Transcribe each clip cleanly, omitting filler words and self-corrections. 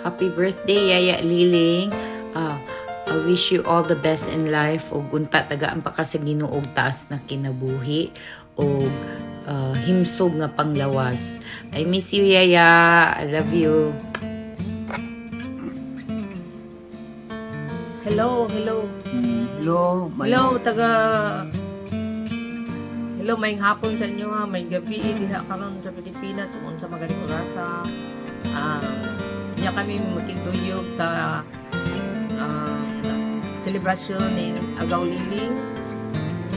Happy birthday, Yaya Liling. I wish you all the best in life. O gunta, tagaan pa ka sa Ginoo og taas na kinabuhi. O himsog nga panglawas. I miss you, Yaya. I love you. Hello. Hello, maayong hapon sa inyo ha. May gabi diha karon sa Pilipinas tungod sa magaling orasa. Niya kami magkinduyog sa celebration ng Agaw Liling.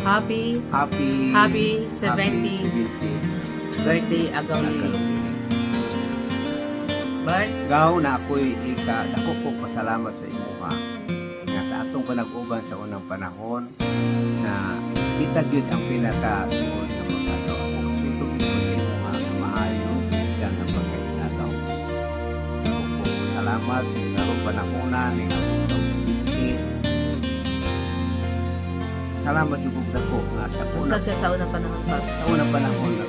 Happy 70th birthday Agaw Liling. But Gaw na ako'y dako ko pasalamat sa imo ha. Nga sa atong panag-uban sa unang panahon na kita gyud ang pinaka-suod na magkataon. Ako kasutog ito sa imo ha na maayo yan ang pagkainagaw. Salamat sa inarong panahonan ng atong speaking. Salamat yung dako nga sa unsa siya sa unang panahon pa. Sa unang panahon na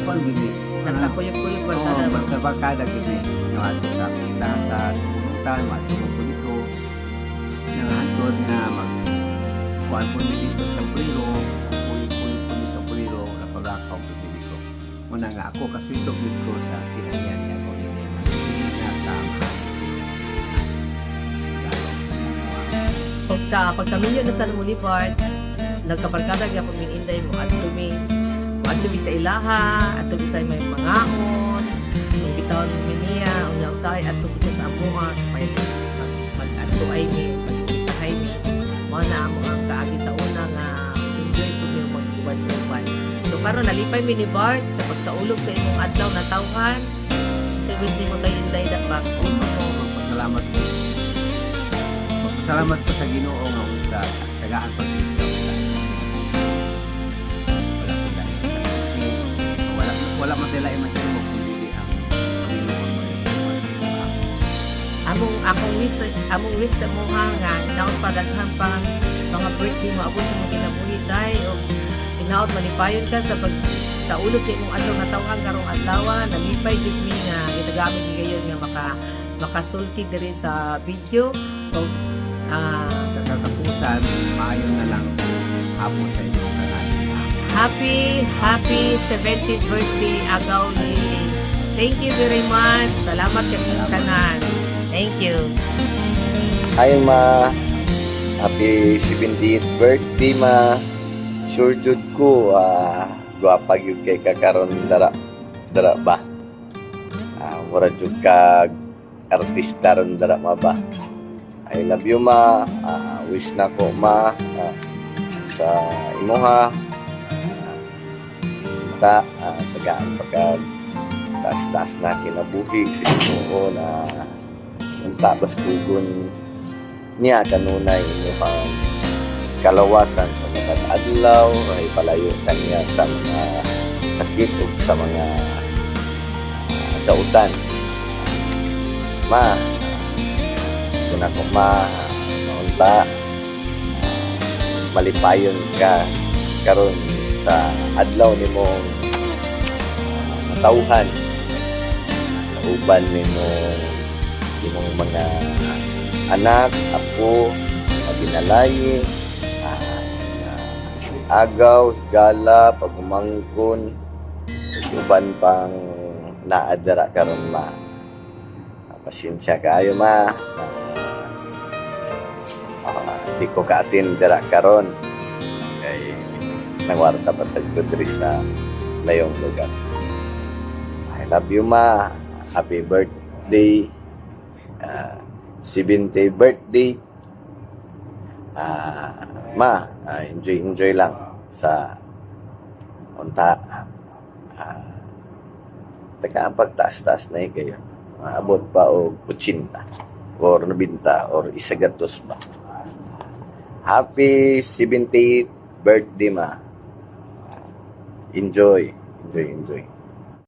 pag-ibig. Nagkakuyog-kuyog pa Oo, magkabakada gini. Ato sa pista sa sumutan, matulog ko dito. Nangatod na magkuhan po dito sa Puliro, kuyog-kuyog po sa Puliro, napagakaw po dito. Muna nga ako, kaswitog dito sa pinagyan niya ko din yung tama. Pagkaminyo na tanong mo ni Bart, nagkabarkada kaya pag mininday mo at tumi sa ilaha, at tumi sa may mangahon, yung bitawan mo miniya, ang yausay, at tumi sa amuha, may mag-ato ay may pagkitahay may mga mo ang kaagi sa una nga enjoy ko yung mag-uban-uban. So karon nalipay mi ni Bart, kapag sa ulog sa imong adlaw na tawhan, so hindi mo tayo inday na back. Uso mo, Salamat po. Salamat po sa Ginoo nga usta tagaan pag wala man sila i-masin mo kundi ang Panginoon mo. among wish sa mo nga inaot padaghan pa mga birthday mo abot sa mga kinabuhi day o inaot malipayon ka sa ulog kay mong adlaw na tawhan karong adlaw nalipay gid mi nga gitagamit gayon nga makasulti diri sa video o Sa katapusan, maayon na lang hapon sa inyo kanan. Happy 70th birthday Agaw Liling. Thank you very much. Salamat kay tanan. Thank you. Hi ma, happy 70th birthday ma. Sure jud ko guwapa gyud kay kakaron dara ba. Mura jud ka artista ron dara ma ba. I love you ma. Wish na ko ma sa imuha tagaan pagka taas-taas na kinabuhi sa Ginoo na ang tapos kugon niya kanunay inyong kalawasan sa mga adlaw ay palayo kanya sa mga sakit o sa mga kautan. Ma, kung ako maunta malipayon ka karon sa adlaw ni mong matauhan uban ni mong mga anak, apo, maginalayi, agaw, higala, pagumangkon, uban pang naadara karon ma. Pasensya kaayo ma. Di ko ka-attend dira karon. Kay nangwarta pa sa diri sa layong lugar. I love you ma. Happy birthday. 70th birthday. Ma, enjoy lang sa unta. Taka pagtaas-taas na kayo. Abot pa o 80 or 90 or 100 ba. Happy 70th birthday ma. Enjoy.